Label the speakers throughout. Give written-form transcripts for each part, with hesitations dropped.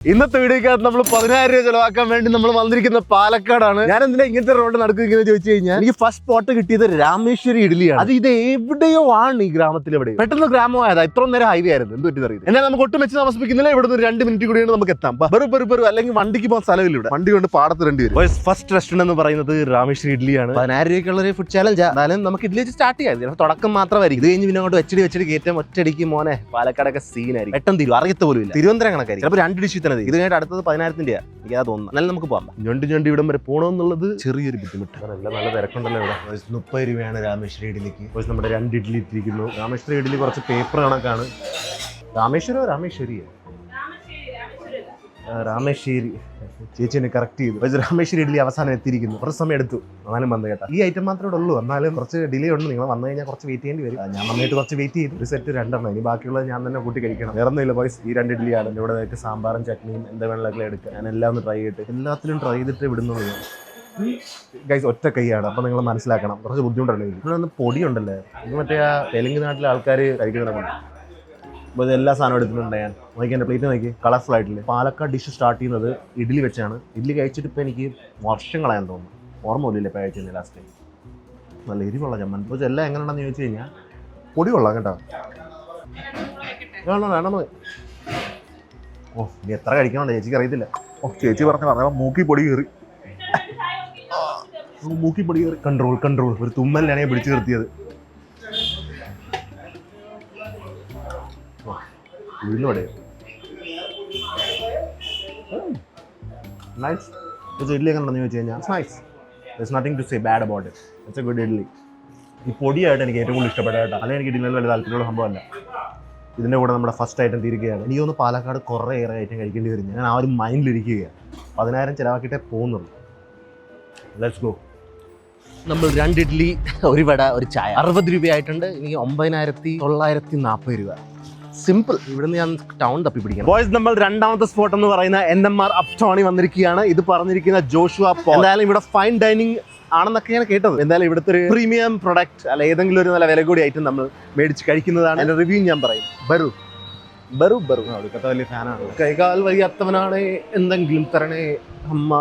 Speaker 1: ഇന്നത്തെ വീഡിയോക്കകത്ത് നമ്മൾ 10,000 രൂപ ചെലവാക്കാൻ വേണ്ടി നമ്മൾ വന്നിരിക്കുന്ന പാലക്കാടാണ്. ഞാൻ എന്തിനാ ഇങ്ങനത്തെ റോഡ് നടക്കുന്നത് ചോദിച്ചു കഴിഞ്ഞാൽ എനിക്ക് ഫസ്റ്റ് സ്പോട്ട് കിട്ടിയത് രാമേശ്വരി ഇഡ്ഡലിയാണ്. അത് ഇത് എവിടെയോ ആണ്, ഈ ഗ്രാമത്തിൽ എവിടെയോ. പെട്ടെന്ന് ഗ്രാമമായതാ, ഇത്ര നേരം ഹൈവേ ആയിരുന്നു, എന്ത് പറ്റി അറിയില്ല. എന്നാൽ നമുക്ക് ഒട്ടും വെച്ച് താമസിപ്പിക്കുന്നില്ല, ഇവിടെ ഒരു 2 മിനിറ്റ് കൂടിയാണ് നമുക്ക് എത്താം. ബറു അല്ലെങ്കിൽ വണ്ടിക്ക് പോകാൻ സ്ഥലമില്ല, ഇവിടെ വണ്ടി കൊണ്ട് പാടത്ത് 2 പേര്. ഫസ്റ്റ് റെസ്റ്റോറന്റ് എന്ന് പറയുന്നത് രാമേശ്വരി ഇഡ്ഡലിയാണ്. 10,000 രൂപയ്ക്കുള്ള ഒരു ഫുഡ് ചാലഞ്ച്. എന്നാലും നമുക്ക് ഇഡ്ഡലി വെച്ച് സ്റ്റാർട്ട് ചെയ്യാം, ചിലപ്പോൾ തുടക്കം മാത്രമായിരിക്കും. ഇത് കഴിഞ്ഞ് പിന്നെ അങ്ങോട്ട് വെച്ചടി കയറ്റം ഒറ്റയടിക്ക് മോനെ പാലക്കാടൊക്കെ സീനായിരിക്കും. പെട്ടെന്ന് തീരും, അറിയത്ത പോലും ഇല്ല. തിരുവനന്തപുരം കണക്കായിരിക്കും, ചിലപ്പോൾ 2 ഡിഷ് തന്നെ. ഇത് കഴിഞ്ഞിട്ട് അടുത്തത് 10,000 രൂപ. എനിക്കത് തോന്നുന്നു. എന്നാലും നമുക്ക് പോകാം. ഞണ്ട് ഇവിടം വരെ പോകണമെന്നുള്ളത് ചെറിയൊരു ബുദ്ധിമുട്ട്. നല്ല തിരക്കുണ്ടല്ലോ ഇവിടെ. 30 രൂപയാണ് രാമേശ്വരി ഇഡ്ഡലിക്ക്. നമ്മുടെ 2 ഇഡ്ഡലി ഇട്ടിരിക്കുന്നു. രാമേശ്വരി ഇഡ്ഡലി കുറച്ച് പേപ്പർ കണക്കാണ്. രാമേശ്വരി ചേച്ചി എന്നെ കറക്റ്റ് ചെയ്തു. രാമേശ്വരി ഇഡ്ഡലി അവസാനം എത്തിയിരിക്കുന്നു. കുറച്ച് സമയം എടുത്തു, എന്നാലും വന്നു കേട്ടോ. ഈ ഐറ്റം മാത്രമേ ഉള്ളൂ, എന്നാലും കുറച്ച് ഡിലേ ഉണ്ട്. നിങ്ങൾ വന്നു കഴിഞ്ഞാൽ കുറച്ച് വെയിറ്റ് ചെയ്യേണ്ടി വരും. ഞാൻ വന്നിട്ട് കുറച്ച് വെയിറ്റ് ചെയ്തു. ഒരു സെറ്റ് 2 ഇനി ബാക്കിയുള്ളത് ഞാൻ തന്നെ കൂട്ടി കഴിക്കണം. വേറെ ഒന്നുമില്ല ബോയ്സ്, ഈ 2 ഇഡ്ഡലിയാണ്. ഇവിടെ സാമ്പാറും ചട്നിയും എന്താ വേണമെങ്കിലും എടുക്കുക. ഞാൻ എല്ലാം ഒന്ന് ട്രൈ ചെയ്തിട്ട് എല്ലാത്തിലും ട്രൈ ചെയ്തിട്ട് വിടുന്നുള്ളൂ. ഗൈസ് ഒറ്റ കൈയാണ്, അപ്പോൾ നിങ്ങൾ മനസ്സിലാക്കണം, കുറച്ച് ബുദ്ധിമുട്ടല്ലേ. ഇവിടെ ഒന്ന് പൊടിയുണ്ടല്ലേ, ഇത് മറ്റേ ആ തെലുങ്ക് നാട്ടിലെ ആൾക്കാർ കഴിക്കുന്നുണ്ട്. അപ്പോൾ ഇത് എല്ലാ സാധനവും എടുത്തിട്ടുണ്ട് ഞാൻ. നോക്കി എൻ്റെ പ്ലേറ്റ് നോക്കി, കളർഫുൾ ആയിട്ടില്ല. പാലക്കാട് ഡിഷ് സ്റ്റാർട്ട് ചെയ്യുന്നത് ഇഡ്ഡലി വെച്ചാണ്. ഇഡ്ഡലി കഴിച്ചിട്ട് ഇപ്പോൾ എനിക്ക് വർഷങ്ങളായെന്ന് തോന്നുന്നു, ഓർമ്മ പോലില്ല ഇപ്പോൾ കഴിച്ചിരുന്നത് ലാസ്റ്റ് ടൈം. നല്ല എരിവുള്ള ചമ്മൻ. അപ്പോൾ എല്ലാം എങ്ങനെയാണെന്ന് ചോദിച്ചു കഴിഞ്ഞാൽ പൊടി കൊള്ളാം കേട്ടോ. വേണം. ഓ ഇനി എത്ര കഴിക്കണമല്ലോ ചേച്ചിക്ക് അറിയത്തില്ല. ചേച്ചി പറഞ്ഞപ്പോൾ മൂക്കി പൊടി കയറി. കൺട്രോൾ. ഒരു തുമ്മലിനാണ് ഞാൻ പിടിച്ചു നിർത്തിയത്. ഇഡ്ഡലി എങ്ങനെയാണെന്ന് ചോദിച്ചു കഴിഞ്ഞാൽ nice. there's nothing to say bad about it. It's a good idli. ഈ പൊടിയായിട്ട് എനിക്ക് ഏറ്റവും കൂടുതൽ ഇഷ്ടപ്പെട്ട കേട്ടോ. അല്ലെങ്കിൽ എനിക്ക് ഇഡ്ഡലിയിൽ വലിയ താല്പര്യമുള്ള സംഭവമല്ല. ഇതിൻ്റെ കൂടെ നമ്മുടെ ഫസ്റ്റ് ഐറ്റം തീരുകയാണ്. എനിക്ക് തോന്നുന്നു പാലക്കാട് കുറേ ഏറെ ഐറ്റം കഴിക്കേണ്ടി വരും. ഞാൻ ആ ഒരു മൈൻഡിലിരിക്കുകയാണ്. 10,000 ചിലവാക്കിയിട്ടേ പോകുന്നുള്ളൂ. Let's go. നമ്മൾ 2 ഇഡ്ഡലി, ഒരു വട, ഒരു ചായ 60 രൂപയായിട്ടുണ്ട്. എനിക്ക് 9,940 രൂപ. സിമ്പിൾ. ഇവിടുന്ന് ഞാൻ ടൗൺ തപ്പി പിടിക്കണം. ബോയ്സ്, നമ്മൾ 2ാമത്തെ സ്പോട്ട് എന്ന് പറയുന്ന NMR അപ് ടൗണിൽ വന്നിരിക്കുകയാണ്. ഇത് പറഞ്ഞിരിക്കുന്ന ജോഷുവ പോൾ. എന്തായാലും ഇവിടെ ഫൈൻ ഡൈനിങ് ആണെന്നൊക്കെ ഞാൻ കേട്ടത്. എന്തായാലും ഇവിടുത്തെ ഒരു പ്രീമിയം പ്രൊഡക്റ്റ് അല്ല ഏതെങ്കിലും ഒരു നല്ല വില കൂടി ഐറ്റം നമ്മൾ മേടിച്ച് കഴിക്കുന്നതാണ്. എൻ്റെ റിവ്യൂ ഞാൻ പറയും. ബറു അടുക്കത്തെ വലിയ ഫാനാണ്. കൈകാൽ വയ്യാത്തവനാണ്, എന്തെങ്കിലും തരണേ അമ്മ.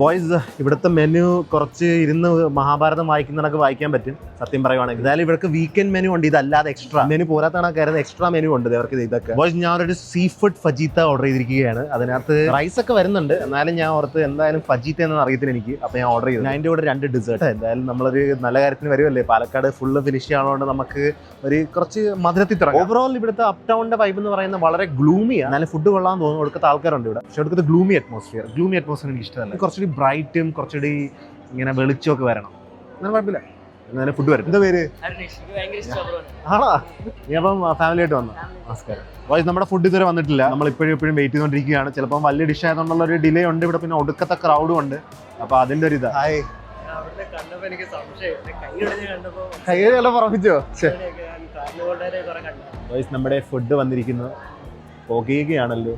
Speaker 1: ബോയ്സ്, ഇവിടുത്തെ മെനു കുറച്ച് ഇരുന്ന് മഹാഭാരതം വായിക്കുന്നതൊക്കെ വായിക്കാൻ പറ്റും സത്യം പറയുവാണെങ്കിൽ. എന്തായാലും ഇവർക്ക് വീക്കെൻഡ് മെനു ഉണ്ട്, ഇതല്ലാതെ എക്സ്ട്രാ മെനു പോരാത്തണക്കാരുന്ന എക്സ്ട്രാ മെനു ഉണ്ട് ഇവർക്ക്. ഇതൊക്കെ ബോയ്സ്, ഞാനൊരു സീ ഫുഡ് ഫജീത്ത ഓർഡർ ചെയ്തിരിക്കുകയാണ്. അതിനകത്ത് റൈസ് ഒക്കെ വരുന്നുണ്ട്, എന്നാലും ഞാൻ ഓർത്ത് എന്തായാലും ഫജീത്ത എന്ന് അറിയത്തില്ല എനിക്ക്. അപ്പോൾ ഞാൻ ഓർഡർ ചെയ്തു. അതിൻ്റെ കൂടെ 2 ഡെസേർട്ട്. എന്തായാലും നമ്മളൊരു നല്ല കാര്യത്തിന് വരുമല്ലേ, പാലക്കാട് ഫുള്ള് ഫിനിഷ് ആണോണ്ട് നമുക്ക് ഒരു കുറച്ച് മധുരത്തിൽ തുടങ്ങാം. ഓവറോൾ ഇവിടുത്തെ അപ് ടൗണിന്റെ വൈബ് എന്ന് പറയുന്നത് വളരെ ഗ്ലൂമിയാണ്. എന്നാലും ഫുഡ് കൊള്ളാൻ തോന്നുന്നു. ഒടുക്കത്തെ ആൾക്കാരുണ്ട് ഇവിടെ, പക്ഷെ ഒടുക്കത്തെ ഗ്ലൂമി അറ്റ്മോസ്ഫിയർ എനിക്ക് ഇഷ്ടമല്ല. കുറച്ചുകൂടി ബ്രൈറ്റും കുറച്ചുകൂടി ഇങ്ങനെ വെളിച്ചമൊക്കെ വരണം. അങ്ങനെ കുഴപ്പമില്ല. എന്നാലും ഫുഡ് വരും. എന്താ പേര്? ആണോ? നീ അപ്പം ഫാമിലി ആയിട്ട് വന്നു. നമസ്കാരം. വോയിസ്, നമ്മുടെ ഫുഡ് ഇതുവരെ വന്നിട്ടില്ല. നമ്മൾ ഇപ്പോഴും വെയിറ്റ് ചെയ്തുകൊണ്ടിരിക്കുകയാണ്. ചിലപ്പോൾ വലിയ ഡിഷ് ആയതുകൊണ്ടുള്ള ഒരു ഡിലേ ഉണ്ട് ഇവിടെ. പിന്നെ ഒടുക്കത്തെ ക്രൗഡും ഉണ്ട്. അപ്പോൾ അതിൻ്റെ ഒരു ഇതാ. കൈ പറപ്പിച്ചോ? വോയിസ്, നമ്മുടെ ഫുഡ് വന്നിരിക്കുന്നു. പുകയുകയാണല്ലോ,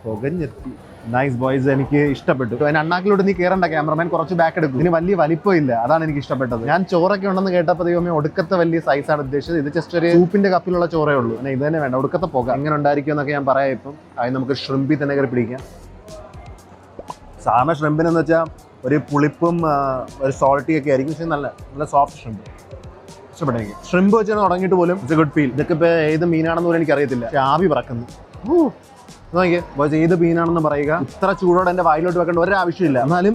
Speaker 1: പുകഞ്ഞെത്തി. നൈസ് ബോയ്സ്, എനിക്ക് ഇഷ്ടപ്പെട്ടു. അതിന് അണ്ണാക്കിലോട്ട് നീ കയറണ്ട, ക്യാമറമാൻ കുറച്ച് ബാക്ക് എടുക്കും. ഇതിന് വലിയ വലിപ്പം ഇല്ല, അതാണ് എനിക്ക് ഇഷ്ടപ്പെട്ടത്. ഞാൻ ചോറൊക്കെ ഉണ്ടെന്ന് കേട്ടപ്പോൾ ദൈവമേ ഒടുക്കത്തെ വലിയ സൈസാണ് ഉദ്ദേശിച്ചത്. ഇത് ജസ്റ്റ് ഒരു സൂപ്പിന്റെ കപ്പിലുള്ള ചോറേ ഉള്ളൂ. പിന്നെ ഇത് തന്നെ വേണ്ട, ഒടുക്കത്തെ പുക എങ്ങനെ ഉണ്ടായിരിക്കും എന്നൊക്കെ ഞാൻ പറയാം. ഇപ്പം അത് നമുക്ക് ഷ്രിമ്പിൽ തന്നെ കയറി പിടിക്കാം. സാധാരണ ഷ്രിമ്പിനെന്ന് വെച്ചാൽ ഒരു പുളിപ്പും ഒരു സോൾട്ടി ഒക്കെ ആയിരിക്കും, പക്ഷേ നല്ല സോഫ്റ്റ് ഷ്രിമ്പ് ഇഷ്ടപ്പെട്ടു എനിക്ക്. ഷ്രിമ്പ് വെച്ചാണ് തുടങ്ങിയിട്ട് പോലും ഇറ്റ്സ് എ ഗുഡ് ഫീൽ. ഇതൊക്കെ ഇപ്പോൾ ഏത് മീനാണെന്ന് പോലും എനിക്കറിയത്തില്ല, പക്ഷേ ആവി പറക്കുന്നു. നോക്കിയേ ബോയ്സ്, ഏത് മീനാണെന്ന് പറയുക. ഇത്ര ചൂടോടെ എൻ്റെ വായിലോട്ട് വെക്കേണ്ട ഒരാവശ്യമില്ല. എന്നാലും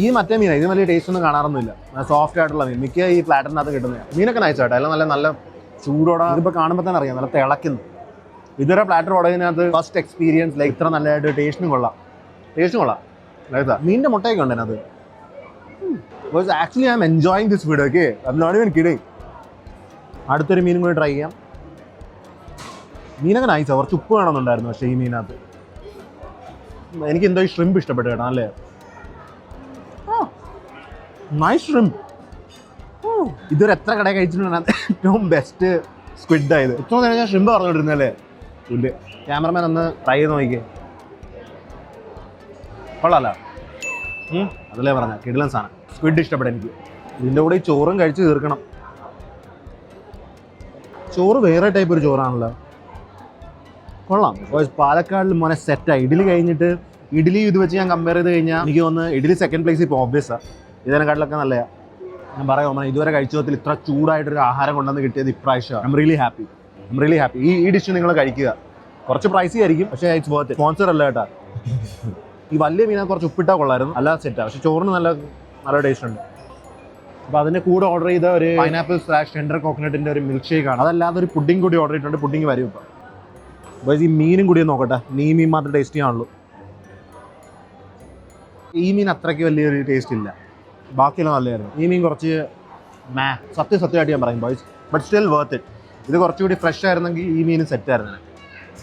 Speaker 1: ഈ മറ്റേ മീനാണ്, ഇത് വലിയ ടേസ്റ്റ് ഒന്നും കാണാറൊന്നുമില്ല. സോഫ്റ്റ് ആയിട്ടുള്ള മീൻ മിക്ക ഈ പ്ലാറ്ററിനകത്ത് കിട്ടുന്നത്. മീനൊക്കെ നയിച്ചാട്ടെ, എല്ലാം നല്ല ചൂടോടെ. ഇതിപ്പോൾ കാണുമ്പോൾ തന്നെ അറിയാം, നല്ല തിളക്കുന്നു. ഇതുവരെ പ്ലാറ്റർ ഓടതിനകത്ത് ഫസ്റ്റ് എക്സ്പീരിയൻസ്. ലൈക്ക് ഇത്ര നല്ലതായിട്ട് ടേസ്റ്റും കൊള്ളാം. ലൈക്ക് മീനിൻ്റെ മുട്ടയൊക്കെ ഉണ്ട് അതിനകത്ത്. Boys, actually I am enjoying this video. Okay, I am not even kidding. അടുത്തൊരു മീനും കൂടി ട്രൈ ചെയ്യാം. മീനൊക്കെ നൈസാണ്, കുറച്ച് ഉപ്പ് വേണമെന്നുണ്ടായിരുന്നു. പക്ഷേ ഈ മീനകത്ത് എനിക്ക് എന്തോ ഈ ഷ്രിമ്പ് ഇഷ്ടപ്പെട്ടു കേട്ടോ. അല്ലേ, നൈസ് ഷ്രിമ്പ്. ഇതൊരു എത്ര കട കഴിച്ചിട്ടുണ്ടെങ്കിൽ ഏറ്റവും ബെസ്റ്റ് സ്ക്വിഡ് ആയത്. ഏറ്റവും നേരം ഞാൻ ഷ്രിമ്പ് പറഞ്ഞുകൊണ്ടിരുന്നല്ലേ. പുല്ല് ക്യാമറമാൻ ഒന്ന് ട്രൈ ചെയ്ത് നോക്കിയേ. കൊള്ളാമല്ല? അതല്ലേ പറഞ്ഞ കിടിലൻ സാധനം. സ്ക്വിഡ് ഇഷ്ടപ്പെട്ടു എനിക്ക്. ഇതിൻ്റെ കൂടെ ഈ ചോറും കഴിച്ച് തീർക്കണം. ചോറ് വേറെ ടൈപ്പ് ഒരു ചോറാണല്ലോ. കൊള്ളാം. പാലക്കാടിൽ മോനെ സെറ്റായി. ഇഡ്ഡലി കഴിഞ്ഞിട്ട് ഇഡ്ഡലി ഇത് വെച്ച് ഞാൻ കമ്പയർ ചെയ്ത് കഴിഞ്ഞാൽ എനിക്ക് തോന്നുന്നു ഇഡ്ഡലി സെക്കൻഡ് പ്ലേസ് ഇപ്പോൾ ഓബ്വിയസാണ്. ഇതിനെക്കാട്ടിലൊക്കെ നല്ലതാണ്. ഞാൻ പറയാം ഇതുവരെ കഴിച്ചതിൽ ഇത്ര ചൂടായിട്ടൊരു ആഹാരം കൊണ്ടുവന്ന് കിട്ടിയത് ഇപ്രാവശ്യം. I am really happy. ഈ ഡിഷ് നിങ്ങൾ കഴിക്കുക. കുറച്ച് പ്രൈസി ആയിരിക്കും, പക്ഷേ ഇറ്റ്സ് വർത്ത്. സ്പോൺസർ അല്ല കേട്ടാ. ഈ വലിയ മീനെ കുറച്ച് ഉപ്പിട്ടാൽ കൊള്ളായിരുന്നു, അല്ല സെറ്റാണ്. പക്ഷെ ചോറിന് നല്ല ടേസ്റ്റ് ഉണ്ട്. അപ്പോൾ അതിൻ്റെ കൂടെ ഓർഡർ ചെയ്ത ഒരു പൈനാപ്പിൾ/ടെൻഡർ കോക്കനട്ടിൻ്റെ ഒരു മിൽക്ക് ഷേക്കാണ്. അതല്ലാതെ ഒരു പുഡിംഗ് കൂടി ഓർഡർ ചെയ്തിട്ടുണ്ട്. പുഡിംഗ് വരും ഇപ്പോൾ. അപ്പോൾ ഈ മീനും കൂടി നോക്കട്ടെ. മീൻ മാത്രം ടേസ്റ്റ് ചെയ്യാനുള്ളൂ. ഈ മീൻ അത്രയ്ക്ക് വലിയൊരു ടേസ്റ്റ് ഇല്ല, ബാക്കിയെല്ലാം നല്ലതായിരുന്നു. ഈ മീൻ കുറച്ച് സത്യമായിട്ട് ഞാൻ പറയും boys, but still worth it. ഇത് കുറച്ചുകൂടി ഫ്രഷ് ആയിരുന്നെങ്കിൽ ഈ മീൻ സെറ്റായിരുന്നു.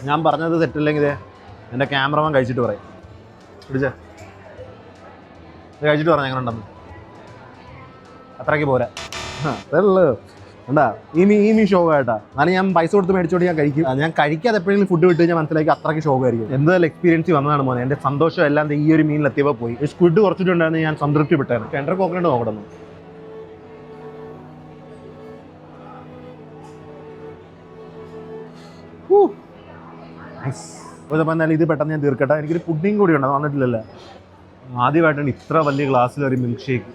Speaker 1: ഞാൻ പറഞ്ഞത് സെറ്റല്ലെങ്കിൽ എൻ്റെ ക്യാമറമാൻ കഴിച്ചിട്ട് പറയും. പിടിച്ചേ, ഇത് കഴിച്ചിട്ട് പറഞ്ഞാൽ എങ്ങനെ ഉണ്ടെന്ന്. അത്രയ്ക്ക് പോരാ. അതല്ലേ ഉണ്ടാ ഈ മീൻ ഷോക്കായിട്ടാ. എന്നാലും ഞാൻ പൈസ കൊടുത്ത് മേടിച്ചോണ്ട് ഞാൻ കഴിക്കും. ഞാൻ കഴിക്കാതെ എപ്പോഴെങ്കിലും ഫുഡ് വിട്ട് ഞാൻ മനസ്സിലാക്കി അത്രയ്ക്ക് ഷോക്കായിരിക്കും. എന്തായാലും എക്സ്പീരിയൻസ് വന്നതാണ് മോനെ. എൻ്റെ സന്തോഷം എല്ലാം ഈ ഒരു മീനിലെത്തിയപ്പോൾ പോയി. സ്ക്വിഡ് കുറച്ചിട്ടുണ്ടായിരുന്നു, ഞാൻ സംതൃപ്തി പെട്ടായിരുന്നു. ടെൻഡർ കോക്കനട്ട് നോക്കണം. അപ്പോൾ എന്നാലും ഇത് പെട്ടെന്ന് ഞാൻ തീർക്കട്ടെ. എനിക്കൊരു പുഡിംഗ് കൂടി ഉണ്ട്, വന്നിട്ടില്ലല്ലോ. ആദ്യമായിട്ടാണ് ഇത്ര വലിയ ഗ്ലാസ്സിലൊരു മിൽക്ക് ഷേക്ക്.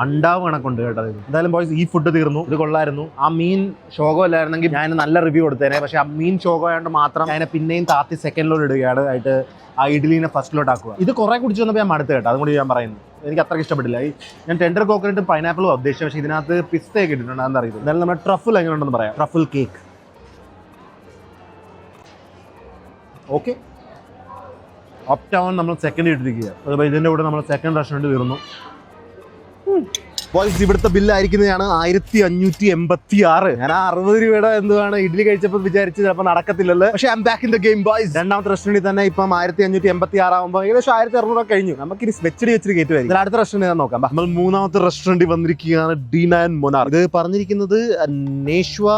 Speaker 1: അണ്ടാവ് കണക്കുണ്ട് കേട്ടോ. എന്തായാലും ബോയ്സ് ഈ ഫുഡ് തീർന്നു. ഇത് കൊള്ളായിരുന്നു. ആ മീൻ ഷോകമല്ലായിരുന്നെങ്കിൽ ഞാൻ നല്ല റിവ്യൂ കൊടുത്തേനെ. പക്ഷേ ആ മീൻ ഷോകമായതുകൊണ്ട് മാത്രം ഞാൻ പിന്നെയും താത്തി സെക്കൻഡിലോട്ട് ഇടുകയാണ് ആയിട്ട് ആ ഇഡ്ഡലിനെ ഫസ്റ്റിലോട്ട് ആക്കുക. ഇത് കുറേ കുടിച്ച് വന്നപ്പോൾ ഞാൻ മടുത്ത് കേട്ടോ. അതുകൊണ്ട് ഞാൻ പറയുന്നു എനിക്ക് അത്രയ്ക്ക് ഇഷ്ടപ്പെട്ടില്ല. ഞാൻ ടെൻഡർ കോക്കനട്ടും പൈനാപ്പിളും ഉദ്ദേശിച്ചത്, പക്ഷേ ഇതിനകത്ത് പിസ്തയൊക്കെ ഇട്ടിട്ടുണ്ട്. എന്താ അറിയില്ല. എന്തായാലും നമ്മുടെ ട്രഫിൾ എങ്ങനെ ഉണ്ടെന്ന് പറയാം. Truffle cake okay. Up town നമ്മൾ സെക്കൻഡ് ഇട്ടിരിക്കുക. അപ്പോൾ ഇതിൻ്റെ കൂടെ നമ്മൾ സെക്കൻഡ് റെസ്റ്റോറൻറ്റ് തീർന്നു. ബോയ്സ് ഇവിടുത്തെ ബില്ലായിരിക്കുന്നതാണ് 1586. ഞാൻ ആ 60 രൂപയുടെ എന്തുവാണ് ഇഡ്ഡലി കഴിച്ചപ്പോൾ വിചാരിച്ച് ചിലപ്പോൾ നടക്കത്തില്ലല്ലോ. പക്ഷേ I am back in the game boys. രണ്ടാമത്തെ റെസ്റ്റോറൻറ്റിൽ തന്നെ ഇപ്പം 1586 ആകുമ്പോൾ ഏകദേശം 1600 കഴിഞ്ഞു. നമുക്ക് ഇനി വെച്ചിട്ട് കയറ്റുമായിരിക്കും. ഇതിൽ അടുത്ത റെസ്റ്റോറൻറ്റ് ഞാൻ നോക്കാം. നമ്മൾ മൂന്നാമത്തെ റെസ്റ്റോറൻറ്റിൽ വന്നിരിക്കുകയാണ്. D9 Monarch. ഇത് പറഞ്ഞിരിക്കുന്നത് നേഷ്വ.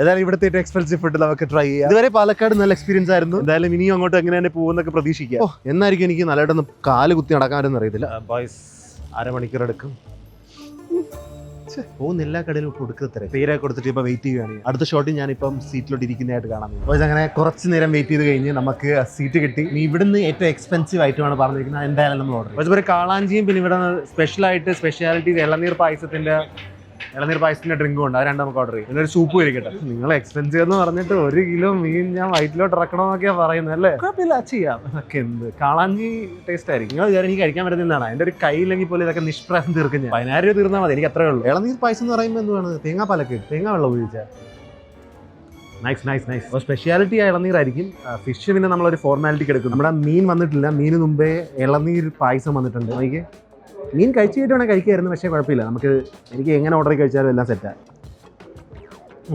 Speaker 1: ഏതായാലും ഇവിടുത്തെ ഏറ്റവും എക്സ്പെൻസീവ് ഫുഡ് നമുക്ക് ട്രൈ ചെയ്യാം. ഇതുവരെ പാലക്കാട് നല്ല എക്സ്പീരിയൻസ് ആയിരുന്നു. എന്തായാലും ഇനിയും അങ്ങോട്ട് എങ്ങനെ തന്നെ പോകുന്നൊക്കെ പ്രതീക്ഷിക്കാം. എന്നായിരിക്കും എനിക്ക് നല്ലതായിട്ടൊന്ന് കാല് കുത്തി നടക്കാനൊന്നും അറിയത്തില്ല. ബോയ്സ് അരമണിക്കൂർ എടുക്കും. എല്ലാ കടയിലും കൊടുക്കത്തരെ പേരൊക്കെ കൊടുത്തിട്ട് ഇപ്പൊ വെയിറ്റ് ചെയ്യുകയാണ്. അടുത്ത ഷോട്ടിൽ ഞാനിപ്പം സീറ്റിലോട്ട് ഇരിക്കുന്നതായിട്ട് കാണാൻ പറ്റും. അങ്ങനെ കുറച്ച് നേരം വെയിറ്റ് ചെയ്ത് കഴിഞ്ഞ് നമുക്ക് സീറ്റ് കിട്ടി. ഇവിടുന്ന് ഏറ്റവും എക്സ്പെൻസീവ് ആയിട്ടുമാണ് പറഞ്ഞിരിക്കുന്നത്. എന്തായാലും നമ്മൾ ഓർഡർ ചെയ്യും. ഒരു കാളാഞ്ചിയും പിന്നെ ഇവിടെ സ്പെഷ്യാലിറ്റി ഇളനീർ പായസത്തിന്റെ ഡ്രിങ്കും ഉണ്ട്. അത് രണ്ടും നമുക്ക് ഓർഡർ ചെയ്യും. പിന്നെ ഒരു സൂപ്പ് കഴിക്കട്ടെ. നിങ്ങൾ എക്സ്പെൻസീവ് എന്ന് പറഞ്ഞിട്ട് 1 കിലോ മീൻ ഞാൻ വയറ്റിലോട്ട് ഇറക്കണമെന്നൊക്കെയാണ് പറയുന്നത് അല്ലേ. കുഴപ്പമില്ല, ചെയ്യാം. അതൊക്കെ എന്ത് കാളാഞ്ചി ടേസ്റ്റ് ആയിരിക്കും. നിങ്ങൾ വിചാരം എനിക്ക് കഴിക്കാൻ പറ്റുന്നതാണ്. എൻ്റെ ഒരു കയ്യില്ലെങ്കിൽ പോലും ഇതൊക്കെ നിഷ്പ്രയാസം തീർക്കും. ഞാൻ 10,000 രൂപ തീർന്നാൽ മതി. എനിക്ക് അത്രേ ഉള്ളൂ. ഇളനീർ പായസം എന്ന് പറയുമ്പോൾ എന്തുവാണ്? തേങ്ങാപ്പാലൊക്കെ തേങ്ങ വെള്ളം ഉപയോഗിച്ചാൽ നൈസ്. അപ്പോൾ സ്പെഷ്യാലിറ്റി ഇളനീരായിരിക്കും. ഫിഷ് പിന്നെ നമ്മളൊരു ഫോർമാലിറ്റിക്ക് എടുക്കും. നമ്മുടെ മീൻ വന്നിട്ടില്ല. മീന് മുമ്പേ ഇളനീർ പായസം വന്നിട്ടുണ്ട്. എനിക്ക് മീൻ കഴിച്ചു കഴിഞ്ഞിട്ട് കഴിക്കുമായിരുന്നു, പക്ഷേ കുഴപ്പമില്ല. എനിക്ക് എങ്ങനെ ഓർഡർ കഴിച്ചാലും എല്ലാം സെറ്റാണ്.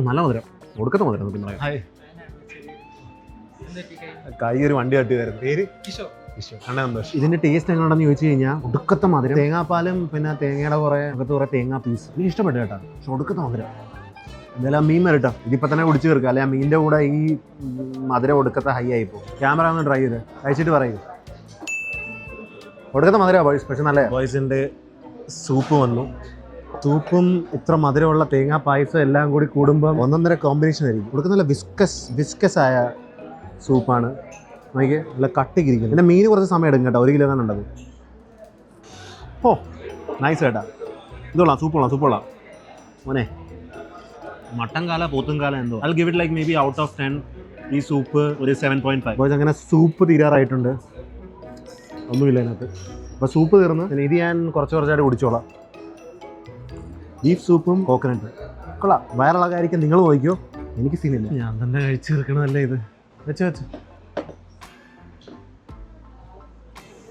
Speaker 1: നല്ല മധുരം, ഒടുക്കത്തെ മധുരം. നമുക്ക് പറയാം. കൈ ഒരു വണ്ടി തട്ടി വരുന്നത്. പേര് സന്തോഷം. ഇതിന്റെ ടേസ്റ്റ് എങ്ങനെയാണെന്ന് ചോദിച്ചു കഴിഞ്ഞാൽ ഒടുക്കത്തെ മധുരം. തേങ്ങാപ്പാലും പിന്നെ തേങ്ങയുടെ കുറേ തേങ്ങാ പീസ് എനിക്ക് ഇഷ്ടപ്പെട്ടു കേട്ടോ. പക്ഷെ ഒടുക്കത്തെ മധുരം. എന്തായാലും ആ മീൻ വരട്ടോ. ഇതിപ്പോൾ തന്നെ കുടിച്ച് തീർക്കാം. അല്ലെ ആ മീനിൻ്റെ കൂടെ ഈ മധുരം ഒടുക്കത്തെ ഹൈ ആയിപ്പോൾ. ക്യാമറ ഒന്ന് ട്രൈ ചെയ്ത് കഴിച്ചിട്ട് പറയൂ. ഒടുക്കത്തെ മധുരമാണ് ബോയ്സ്, പക്ഷെ നല്ല. ബോയ്സിൻ്റെ സൂപ്പ് വന്നു. സൂപ്പും ഇത്ര മധുരമുള്ള തേങ്ങാ പായസം എല്ലാം കൂടി കൂടുമ്പോൾ 1.5 കോമ്പിനേഷൻ ആയിരിക്കും. കൊടുക്കുന്ന നല്ല വിസ്കസ് ആയ സൂപ്പാണ്. നോക്കിയേ, നല്ല കട്ടിക്കിരിക്കും. പിന്നെ മീൻ കുറച്ച് സമയം എടുക്കും കേട്ടോ. 1 കിലോ തന്നെ ഉണ്ടത്. ഓ നൈസ് കേട്ടാ. ഇതോളാം, സൂപ്പുള്ള മോനെ. മട്ടൻ കാല പോത്തും കാല എന്തോ. I will give it like may be out of 10. ഈ സൂപ്പ് ഒരു 7.5. ബോയ്സ് അങ്ങനെ സൂപ്പ് തീരാറായിട്ടുണ്ട്. ഒന്നുമില്ല അതിനകത്ത്. അപ്പോൾ സൂപ്പ് തീർന്ന് ഇത് ഞാൻ കുറച്ചായിട്ട് കുടിച്ചോളാം. ബീഫ് സൂപ്പും കോക്കനട്ട് കൊള്ളാം. വയറുള്ള കാര്യമൊക്കെ നിങ്ങൾ നോക്കിയോ, എനിക്ക് സീനില്ല. ഞാൻ തന്നെ കഴിച്ച് തീർക്കണമല്ലേ ഇത്. വെച്ച്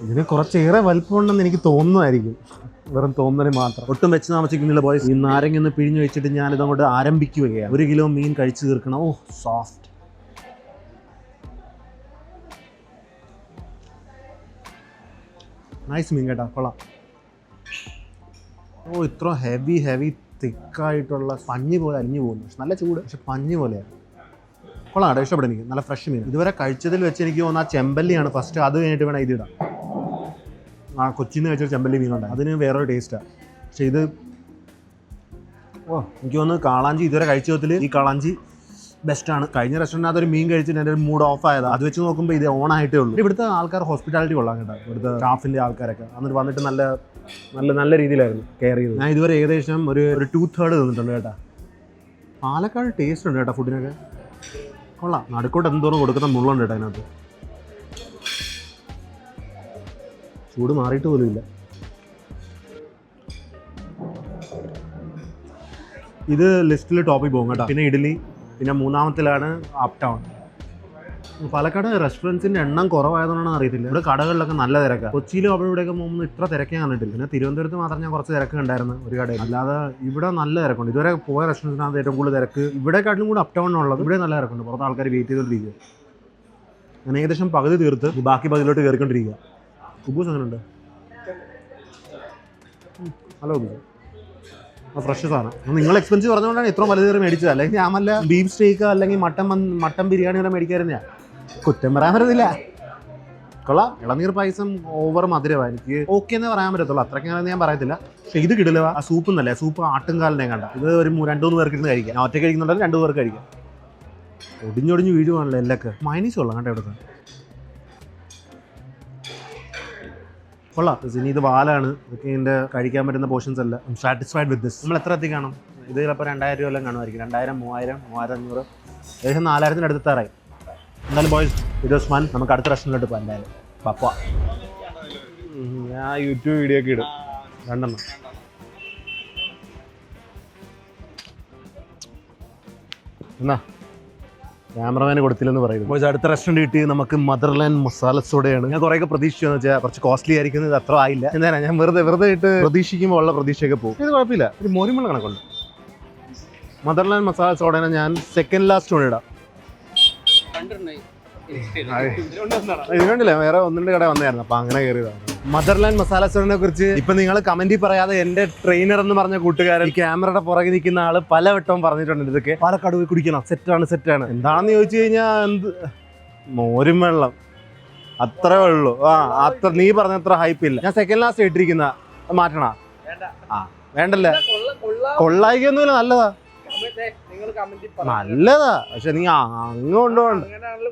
Speaker 1: ഇതിന് കുറച്ചേറെ വലിപ്പമുണ്ടെന്ന് എനിക്ക് തോന്നുന്നതായിരിക്കും. വെറും തോന്നല് മാത്രം. ഒട്ടും വെച്ച് താമസിക്കുന്നില്ല ബോയ്സ്. ഈ നാരങ്ങ ഒന്ന് പിഴിഞ്ഞ് വെച്ചിട്ട് ഞാനിതങ്ങോട്ട് ആരംഭിക്കുകയാണ്. 1 കിലോ മീൻ കഴിച്ച് തീർക്കണം. ഓ സോഫ്റ്റ്. നൈസ് മീൻ കേട്ടോ, കൊള്ളാം. ഓ ഇത്ര ഹെവി തിക്കായിട്ടുള്ള പഞ്ഞി പോലെ അലിഞ്ഞു പോകുന്നു. പക്ഷെ നല്ല ചൂട്, പക്ഷെ പഞ്ഞി പോലെയാണ്. കൊള്ളാം കേട്ടോ, ഇഷ്ടപ്പെടും എനിക്ക്. നല്ല ഫ്രഷ് മീൻ. ഇതുവരെ കഴിച്ചതിൽ വെച്ച് എനിക്ക് തോന്നുന്നു ആ ചെമ്പല്ലിയാണ് ഫസ്റ്റ്. അത് കഴിഞ്ഞിട്ട് വേണം ഇതിടാം. ആ കൊച്ചിന്ന് കഴിച്ചൊരു ചെമ്പല്ലി മീനുണ്ട്, അതിന് വേറൊരു ടേസ്റ്റാണ്. പക്ഷെ ഇത് ഓ എനിക്ക് തോന്നുന്നു കാളാഞ്ചി ഇതുവരെ കഴിച്ചതിൽ ഈ കാളാഞ്ചി ബെസ്റ്റാണ്. കഴിഞ്ഞ റെസ്റ്റോറൻറ്റിനകത്ത് ഒരു മീൻ കഴിച്ചിട്ട് എൻ്റെ ഒരു മൂഡ് ഓഫ് ആയതാണ്. അത് വെച്ച് നോക്കുമ്പോൾ ഇത് ഓൺ ആയിട്ടേ ഉള്ളൂ. ഇവിടുത്തെ ആൾക്കാർ ഹോസ്പിറ്റാലിറ്റി കൊള്ളാം കേട്ടോ. ഇവിടുത്തെ സ്റ്റാഫിൻ്റെ ആൾക്കാരൊക്കെ എന്നിട്ട് വന്നിട്ട് നല്ല രീതിയിലായിരുന്നു കെയർ ചെയ്തത്. ഞാൻ ഇതുവരെ ഏകദേശം ഒരു 2/3 തന്നിട്ടുണ്ട് കേട്ടോ. പാലക്കാട് ടേസ്റ്റ് ഉണ്ട് കേട്ടോ ഫുഡിനൊക്കെ. കൊള്ളാം. നടുക്കോട്ട് എന്തോരം കൊടുക്കുന്ന മുള്ളുണ്ട് കേട്ടോ അതിനകത്ത്. ചൂട് മാറിയിട്ട് പോലും ഇല്ല. ഇത് ലിസ്റ്റിൽ ടോപ്പിൽ പോകും കേട്ടോ. പിന്നെ ഇഡ്ഡലി, പിന്നെ മൂന്നാമത്തിലാണ് അപ് ടൗൺ. പാലക്കാട് റെസ്റ്റോറൻറ്റ്സിൻ്റെ എണ്ണം കുറവായതുകൊണ്ടാണെന്ന് അറിയത്തില്ല. ഇവിടെ കടകളിലൊക്കെ നല്ല തിരക്കാണ്. കൊച്ചിയിലും അവിടെ ഇവിടെയൊക്കെ പോകുമ്പോൾ ഇത്ര തിരക്ക് ഞാൻ കണ്ടിട്ടില്ല. പിന്നെ തിരുവനന്തപുരത്ത് മാത്രം ഞാൻ കുറച്ച് തിരക്ക് ഉണ്ടായിരുന്നു ഒരു കടയിൽ. അല്ലാതെ ഇവിടെ നല്ല തിരക്കുണ്ട്. ഇതുവരെ പോയ റെസ്റ്റോറൻറ്റിനകത്ത് ഏറ്റവും കൂടുതൽ തിരക്ക് ഇവിടെക്കാട്ടിലും കൂടി അപ് ടൗണിനുള്ളത്. ഇവിടെ നല്ല തിരക്കുണ്ട്. പുറത്ത് ആൾക്കാർ വെയിറ്റ് ചെയ്തുകൊണ്ടിരിക്കുക. ഞാൻ ഏകദേശം പകുതി തീർത്ത് ബാക്കി പകുതിയിലോട്ട് കയറിക്കൊണ്ടിരിക്കുക. കുബൂസ് എങ്ങനെയുണ്ട്? ഹലോ കുബൂസ്. ഫ്രഷ് സാധനം. നിങ്ങൾ എക്സ്പെൻസീവ് പറഞ്ഞുകൊണ്ടാണ് ഇത്ര വലുത് കയറി മേടിച്ചത്. അല്ലെങ്കിൽ ഞാൻ വല്ല ബീഫ് സ്റ്റേക്ക് അല്ലെങ്കിൽ മട്ടൻ ബിരിയാണി വരെ മേടിക്കാറുണ്ട്. കുറ്റം പറയാൻ പറ്റത്തില്ല. കൊള്ളാം. ഇളനീർ പായസം ഓവർ മധുരമാണ്. എനിക്ക് ഓക്കെ എന്നേ പറയാൻ പറ്റത്തുള്ളൂ. അത്രയ്ക്കാണെന്ന് ഞാൻ പറയത്തില്ല. പക്ഷേ ഇത് കിടില. ആ സൂപ്പ് എന്നല്ലേ, സൂപ്പ് ആട്ടുംകാലിനെ കണ്ട. ഇത് ഒരു 2-3 പേർക്ക് ഇരുന്ന് കഴിക്കാം. ഞാൻ ഒറ്റയ്ക്ക് കഴിക്കുന്നുണ്ടെങ്കിൽ 2 പേർക്ക് കഴിക്കാം. ഒടിഞ്ഞൊടിഞ്ഞ് വീഴുവാണല്ലോ എല്ലൊക്കെ. മൈനീസ് കൊള്ളാം കേട്ടോ ഇവിടുത്തെ. കൊള്ളാം. ഇനി ഇത് വാലാണ്. ഇതൊക്കെ ഇതിൻ്റെ കഴിക്കാൻ പറ്റുന്ന പോർഷൻസ് അല്ല. Satisfied with this. നമ്മൾ എത്ര എത്തിക്കണം? ഇത് ചിലപ്പോൾ 2000 രൂപ എല്ലാം കാണുമായിരിക്കും. 2000, 3000, 3500, ഏകദേശം 4000-ന് അടുത്തെത്താറായി. എന്തായാലും ബോയ്സ്, ഇത് വാസ് ഫൺ. നമുക്ക് അടുത്ത റെസ്റ്റോറൻറ്റിലോട്ട് പോകാം. എന്തായാലും പപ്പ ഞാൻ യൂട്യൂബ് വീഡിയോ ഒക്കെ ഇടും 2 എന്നാ ക്യാമറമാനെ കൊടുത്തില്ലെന്ന് പറയുന്നത്. ബോയ്സ്, അടുത്ത റെസ്റ്റോറൻറ്റ് കിട്ടി നമുക്ക് മദർലാൻഡ് മസാല സോഡയാണ്. ഞാൻ കുറേയൊക്കെ പ്രതീക്ഷിച്ചെന്ന് വെച്ചാൽ കുറച്ച് കോസ്റ്റ്ലി ആയിരിക്കുന്നത് അത്ര ആയില്ല. എന്തായാലും ഞാൻ വെറുതെ ഇട്ട് പ്രതീക്ഷിക്കുമ്പോൾ ഉള്ള പ്രതീക്ഷയൊക്കെ പോകും. ഇത് കുഴപ്പമില്ല. ഒരു മോരിമുള്ള കണക്കുണ്ട്. മദർലാൻഡ് മസാല സോഡേനെ ഞാൻ സെക്കൻഡ് ലാസ്റ്റ് കൊണ്ടിടാം. ഇതിനുണ്ടല്ലേ വേറെ 1-2 കട വന്നായിരുന്നു. അപ്പൊ അങ്ങനെ കയറിയതാണ്. മദർലാൻഡ് മസാല സോഡിനെ കുറിച്ച് ഇപ്പൊ നിങ്ങൾ കമന്റിൽ പറയാതെ എന്റെ ട്രെയിനർ എന്ന് പറഞ്ഞ കൂട്ടുകാരൻ, ക്യാമറയുടെ പുറകെ നിൽക്കുന്ന ആള് പലവട്ടവും പറഞ്ഞിട്ടുണ്ട് ഇതൊക്കെ പാലക്കാട് പോയി കുടിക്കണം, സെറ്റാണ്. എന്താണെന്ന് ചോദിച്ചു കഴിഞ്ഞാൽ മോരും വെള്ളം അത്രേ ഉള്ളൂ. അത്ര നീ പറഞ്ഞത്ര ഹൈപ്പ് ഇല്ല. ഞാൻ സെക്കൻഡ് ലാസ്റ്റ് ഇട്ടിരിക്കുന്ന മാറ്റണ. വേണ്ടല്ലേ, കൊള്ളായിക്കൊന്നുമില്ല. നല്ലതാ പക്ഷെ നീ അങ്ങ് കൊണ്ടുപോകണ്ട.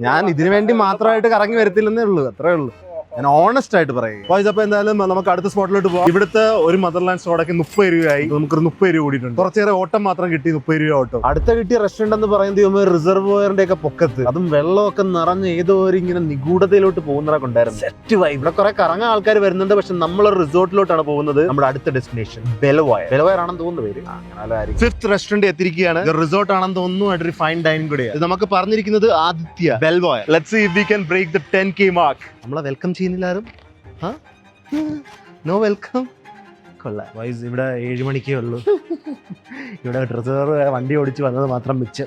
Speaker 1: ഞാൻ ഇതിനു വേണ്ടി മാത്രമായിട്ട് കറങ്ങി വരത്തില്ലെന്നേ ഉള്ളൂ. അത്രേ ഉള്ളൂ. ഞാൻ ഓണസ്റ്റ് ആയിട്ട് പറയും. അപ്പോൾ എന്തായാലും നമുക്ക് അടുത്ത സ്പോട്ടിലോട്ട് പോകാം. ഇവിടുത്തെ ഒരു മദർലാൻഡ് സോഡയ്ക്ക് 30 രൂപയായി. നമുക്കൊരു 30 രൂപ കൂടിയിട്ടുണ്ട്. കുറച്ചേറെ ഓട്ടം മാത്രം കിട്ടി 30 രൂപ ഓട്ടം. അടുത്ത കിട്ടിയ റെസ്റ്റോറന്റ് എന്ന് പറയുന്നത് റിസർവോയറിന്റെ ഒക്കെ പൊക്കത്ത്, അതും വെള്ളമൊക്കെ നിറഞ്ഞ് ഏതോ ഒരു ഇങ്ങനെ നിഗൂഢതയിലോട്ട് പോകുന്നതൊക്കെ ഉണ്ടായിരുന്നു. Set vibe. ഇവിടെ കുറെ കറങ്ങാൻ ആൾക്കാർ വരുന്നുണ്ട്. പക്ഷെ നമ്മളൊരു റിസോർട്ടിലോട്ടാണ് പോകുന്നത്. നമ്മുടെ അടുത്ത ഡെസ്റ്റിനേഷൻ ബെലവയർ ആണെന്ന് തോന്നുന്നു പേര്. 5th റെസ്റ്റോറന്റ് എത്തിയിരിക്കുകയാണ്. റിസോർട്ട് ആണെന്ന് തോന്നുന്നു. ഒരു ഫൈൻ ഡൈനിങ് കൂടെയാണ്. നമുക്ക് പറഞ്ഞിരിക്കുന്നത് ആദിത്യ ബെൽവയർ. Let's see if we can break the 10K mark. നമ്മളെ വെൽക്കം ചെയ്യുന്നില്ലാരും. No welcome. കൊള്ളാം. വൈസ് ഇവിടെ 7 മണിക്കേ ഉള്ളൂ. ഇവിടെ റിസർവ് വണ്ടി ഓടിച്ച് വന്നത് മാത്രം വെച്ച്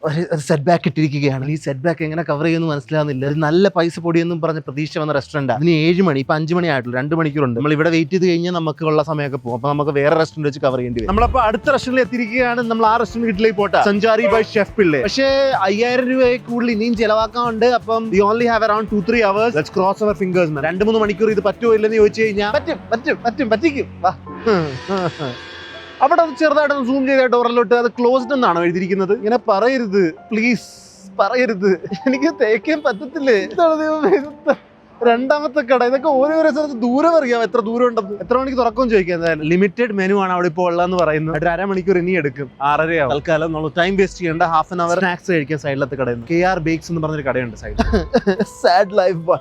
Speaker 1: ഒരു സെറ്റ് ബാക്ക് ഇട്ടിരിക്കുകയാണ്. ഈ സെറ്റ് ബാക്ക് എങ്ങനെ കവർ ചെയ്യുമെന്ന് മനസ്സിലാവുന്നില്ല. ഒരു നല്ല പൈസ പൊടിയെന്നും പറഞ്ഞ പ്രതീക്ഷ വന്ന റെസ്റ്റോറൻറ്റ്. അതിന് 7 മണി, ഇപ്പം 5 മണി ആയിട്ടുള്ളൂ. 2 മണിക്കൂറുണ്ട്. നമ്മൾ ഇവിടെ വെയിറ്റ് ചെയ്ത് കഴിഞ്ഞാൽ നമുക്ക് ഉള്ള സമയമൊക്കെ പോകും. അപ്പോൾ നമുക്ക് വേറെ റെസ്റ്റോറൻറ്റ് വെച്ച് കവർ ചെയ്യേണ്ടി വരും. നമ്മളപ്പോൾ അടുത്ത റെസ്റ്റോറൻറ്റിൽ എത്തിയിരിക്കുകയാണ്. നമ്മൾ ആ റെസ്റ്റോറൻറ്റ് വീട്ടിലേക്ക് പോട്ടെ. സഞ്ചാരി ബൈ ഷെഫ് പിള്ളേ. പക്ഷേ 5000 രൂപയെ കൂടുതൽ ഇനിയും ചിലവാക്കാറുണ്ട്. അപ്പം we only have around 2-3 hours. Let's cross our fingers. 2-3 മണിക്കൂർ ഇത് പറ്റുമോ ഇല്ലെന്ന് ചോദിച്ചു കഴിഞ്ഞാൽ പറ്റിക്കും. അവിടെ ചെറുതായിട്ടൊന്ന് സൂം ചെയ്ത ഡോറിലോട്ട് അത് ക്ലോസ്ഡ് എന്നാണോ എഴുതിയിരിക്കുന്നത്? ഇങ്ങനെ പറയരുത് പ്ലീസ്, പറയരുത്. എനിക്ക് തേക്കാൻ പറ്റത്തില്ലേ. രണ്ടാമത്തെ കട. ഇതൊക്കെ ഓരോരോ സ്ഥലത്ത് ദൂരം അറിയാം, എത്ര ദൂരം ഉണ്ടെന്ന്. എത്ര മണിക്ക് തുറക്കും ചോദിക്കാം. ലിമിറ്റഡ് മെനു ആണ് അവിടെ ഇപ്പോൾ ഉള്ളതെന്ന് പറയുന്നത്. ഒരു 1/2 മണിക്കൂർ ഇനി എടുക്കും. 6:30 ആവും. തൽക്കാലം നമ്മൾ ടൈം വേസ്റ്റ് ചെയ്യേണ്ട. ഹാഫ് ആൻ അവർ സ്നാക്സ് കഴിക്കാൻ സൈഡിലത്തെ കടയിൽ KR ബേക്സ് എന്ന് പറഞ്ഞൊരു കടയുണ്ട് സൈഡിൽ. Sad life.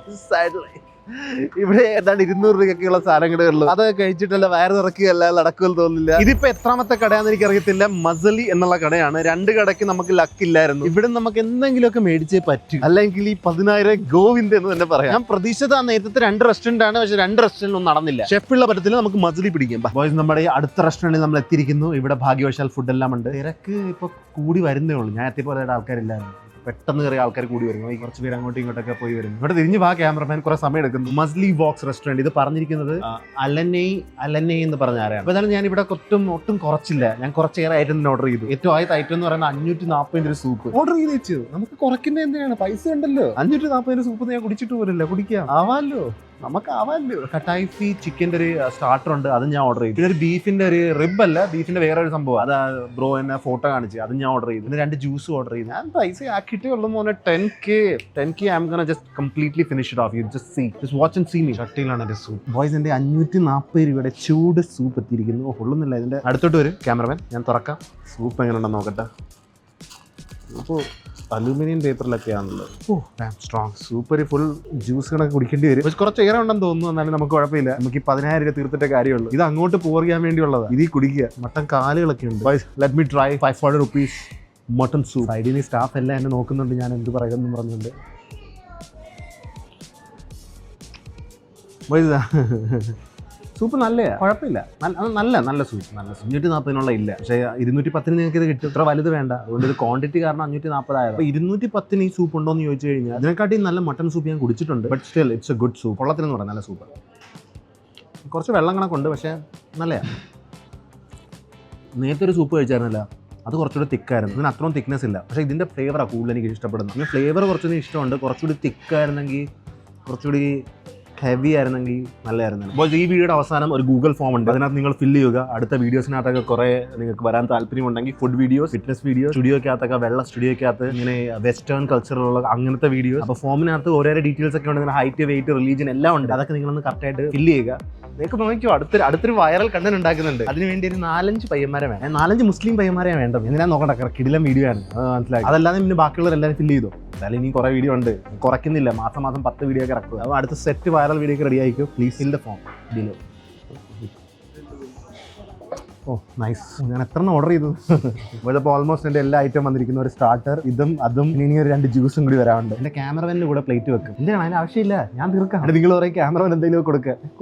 Speaker 1: ഇവിടെ ഏതാണ്ട് 200 രൂപയ്ക്കുള്ള സാധനങ്ങളുള്ളൂ. അതൊക്കെ കഴിച്ചിട്ടല്ല വയറ് നിറക്കുകയല്ല നടക്കുമെന്ന് തോന്നുന്നില്ല. ഇതിപ്പോ എത്രാമത്തെ കടയാണെന്ന് എനിക്ക് അറിയത്തില്ല. മസലി എന്നുള്ള കടയാണ്. 2 കടയ്ക്ക് നമുക്ക് ലക്കില്ലായിരുന്നു. ഇവിടെ നമുക്ക് എന്തെങ്കിലുമൊക്കെ മേടിച്ചേ പറ്റും. അല്ലെങ്കിൽ ഈ 10,000 ഗോവിന്ദ് എന്ന് തന്നെ പറയാം. ഞാൻ പ്രതീക്ഷിച്ചത് നേരത്തെ 2 റെസ്റ്റോറന്റ് ആണ്. പക്ഷെ 2 റെസ്റ്റോറന്റ് ഒന്നും നടന്നില്ല. ഷെഫുള്ള പറ്റത്തിൽ നമുക്ക് മസലി പിടിക്കാം. ബോയ്സ്, നമ്മുടെ അടുത്ത റെസ്റ്റോറന്റിൽ നമ്മൾ എത്തിയിരിക്കുന്നു. ഇവിടെ ഭാഗ്യവശാൽ ഫുഡ് എല്ലാം ഉണ്ട്. തിരക്ക് ഇപ്പൊ കൂടി വരുന്നേ ഉള്ളൂ. ഞാൻ എത്തിയപ്പോൾ ആൾക്കാരില്ലായിരുന്നു. പെട്ടെന്ന് കയറിയ ആൾക്കാർ കൂടി വരും. കുറച്ച് പേര് അങ്ങോട്ടും ഇങ്ങോട്ടൊക്കെ പോയി വരും. ഇവിടെ തിരിഞ്ഞ് ക്യാമറമാൻ കുറെ സമയം എടുക്കുന്നു. മസ്ലി ബോക്സ് റെസ്റ്റോറന്റ്. ഇത് പറഞ്ഞിരിക്കുന്നത് അലന്നൈ എന്ന് പറഞ്ഞ ആരാണ്. അപ്പോൾ ഞാൻ ഇവിടെ ഒട്ടും കുറച്ചില്ല. ഞാൻ കുറച്ചേറെ ഐറ്റം ഓർഡർ ചെയ്തു. ഏറ്റവും ആദ്യത്തെ ഐറ്റം എന്ന് പറയുന്നത് 540 സൂപ്പ് ഓർഡർ ചെയ്ത് വെച്ചു. നമുക്ക് കുറയ്ക്കുന്ന എന്തിനാണ്? പൈസ ഉണ്ടല്ലോ. 540 സൂപ്പ് ഞാൻ കുടിച്ചിട്ട് പോലല്ലോ. കുടിക്കാം ആവാല്ലോ. നമുക്കാവാല്ലോ. കട്ടായിഫി ചിക്കൻ്റെ ഒരു സ്റ്റാർട്ടർ ഉണ്ട്, അത് ഞാൻ ഓർഡർ ചെയ്തു. പിന്നെ ഒരു ബീഫിൻ്റെ ഒരു റിബ് അല്ല, ബീഫിൻ്റെ വേറെ ഒരു സംഭവം, അത് ബ്രോ എന്നെ ഫോട്ടോ കാണിച്ച്, അത് ഞാൻ ഓർഡർ ചെയ്തു. പിന്നെ 2 ജ്യൂസ് ഓർഡർ ചെയ്തു. ഞാൻ പൈസ ആക്കിയിട്ടേ ഉള്ളൂ മോനെ. 10K I am gonna just completely finish it off. You just watch and see me. ഷട്ടിയിലാണ് എൻ്റെ സൂപ്പ്. ബോയ്സ്, എൻ്റെ 540 രൂപയുടെ ചൂട് സൂപ്പ് എത്തിയിരിക്കുന്നു. കൊള്ളുന്നില്ല. ഇതിൻ്റെ അടുത്തോട്ട് വരും ക്യാമറമാൻ, ഞാൻ തുറക്കാം. സൂപ്പ് എങ്ങനെ ഉണ്ടെന്ന് നോക്കട്ടെ. അപ്പോൾ അലൂമിനിയം പേപ്പറിലൊക്കെയാണുള്ളത്. Strong super. ഫുൾ ജ്യൂസ് കണക്ക് കുടിക്കേണ്ടി വരും. പക്ഷെ കുറച്ച് ഏറെ ഉണ്ടെന്ന് തോന്നുന്നു. എന്നാലും നമുക്ക് കുഴപ്പമില്ല. നമുക്ക് ഈ 10,000 രൂപ തീർത്തിട്ടേ കാര്യമുള്ളൂ. ഇത് അങ്ങോട്ട് പോർ ചെയ്യാൻ വേണ്ടിയുള്ളതാണ്. ഇതിൽ കുടിക്കുക. മട്ടൻ കാലുകളൊക്കെ ഉണ്ട്. Let me try 500 rupees mutton soup. സൈഡിൽ സ്റ്റാഫ് എല്ലാം എന്നെ നോക്കുന്നുണ്ട്, ഞാൻ എന്ത് പറയുമെന്ന് പറഞ്ഞുകൊണ്ട്. സൂപ്പ് നല്ലതാണ്, കുഴപ്പമില്ല. നല്ല സൂപ്പ്. 540 ഇല്ല. പക്ഷേ 210 നിങ്ങൾക്ക് ഇത് കിട്ടും. ഇത്ര വലുത് വേണ്ട. അതുകൊണ്ട് ഇത് ക്വാണ്ടിറ്റി കാരണം 540 ആയത്. അപ്പോൾ 210 ഈ സൂപ്പ് ഉണ്ടോ എന്ന് ചോദിച്ചു കഴിഞ്ഞാൽ ഇതിനെക്കാട്ടി നല്ല മട്ടൺ സൂപ്പ് ഞാൻ കുടിച്ചിട്ടുണ്ട്. But still it's a good soup. കൊള്ളത്തിനെന്ന് പറയാം, നല്ല സൂപ്പ്. കുറച്ച് വെള്ളം കണക്കുണ്ട്, പക്ഷേ നല്ലതാണ്. നേരത്തെ ഒരു സൂപ്പ് കഴിച്ചായിരുന്നല്ല, അത് കുറച്ചുകൂടി തിക്കായിരുന്നു. ഇതിന് അത്രയും തിക്നെസ് ഇല്ല. പക്ഷേ ഇതിൻ്റെ ഫ്ലേവറാണ് കൂടുതൽ എനിക്ക് ഇഷ്ടപ്പെടുന്നത്. പിന്നെ ഫ്ലേവർ കുറച്ചുകൂടി ഇഷ്ടമുണ്ട്. കുറച്ചുകൂടി തിക്കായിരുന്നെങ്കിൽ, കുറച്ചുകൂടി ഹെവി ആയിരുന്നെങ്കിൽ നല്ലതായിരുന്നു. അപ്പോൾ ഈ വീഡിയോയുടെ അവസാനം ഒരു ഗൂഗിൾ ഫോം ഉണ്ട്, അതിനകത്ത് നിങ്ങൾ ഫില്ല് ചെയ്യുക. അടുത്ത വീഡിയോസിനകത്തൊക്കെ കുറേ നിങ്ങൾക്ക് വരാൻ താല്പര്യമുണ്ടെങ്കിൽ ഫുഡ് വീഡിയോസ്, ഫിറ്റ്നസ് വീഡിയോ, സ്റ്റുഡിയോക്കകത്തൊക്കെ വെള്ള സ്റ്റുഡിയോക്കകത്ത് ഇങ്ങനെ വെസ്റ്റേൺ കൾച്ചറിലുള്ള അങ്ങനത്തെ വീഡിയോസ്. അപ്പോൾ ഫോമിനകത്ത് ഓരോരോ ഡീറ്റെയിൽസ് ഒക്കെ ഉണ്ട്. ഹൈറ്റ്, വെയിറ്റ്, റിലീജിയൻ എല്ലാം ഉണ്ട്. അതൊക്കെ നിങ്ങളൊന്ന് കറക്റ്റായിട്ട് ഫില്ല് ചെയ്യുക. നിങ്ങൾക്ക് നോക്കിയോ, അടുത്തൊരു വൈറൽ കണ്ടന്റ് ഉണ്ടാക്കുന്നുണ്ട്. അതിനുവേണ്ടി ഒരു 4-5 പയ്യന്മാരെ വേണം. 4-5 മുസ്ലിം പയ്യന്മാരെ വേണ്ടത്. എന്തിനാ നോക്കണ്ട, കിടിലം വീഡിയോ ആണ്. മനസ്സിലായി. അതല്ലാതെ പിന്നെ ബാക്കിയുള്ളവരെല്ലാവരും ഫില്ല് ചെയ്തു. എന്തായാലും ഇനി കുറേ വീഡിയോ ഉണ്ട്, കുറയ്ക്കുന്നില്ല. മാസം 10 വീഡിയോ ഒക്കെ ഇറക്കുക. അപ്പോൾ അടുത്ത സെറ്റ് വൈറൽ വീഡിയോ ഒക്കെ റെഡി ആയിരിക്കും. Please fill the form below. Nice. ഞാൻ എത്ര ഓർഡർ ചെയ്തു. ഇപ്പോൾ ഓൾമോസ്റ്റ് എൻ്റെ എല്ലാ ഐറ്റം വന്നിരിക്കുന്ന ഒരു സ്റ്റാർട്ടർ, ഇതും അതും. ഇനി ഒരു 2 ജ്യൂസും കൂടി വരാറുണ്ട്. എൻ്റെ ക്യാമറമാൻ്റെ കൂടെ പ്ലേറ്റ് വെക്കും. എന്തിനാണ് അതിന് ആവശ്യമില്ല, ഞാൻ തീർക്കാം. അത് നിങ്ങൾ പറയും ക്യാമറമാൻ എന്തെങ്കിലും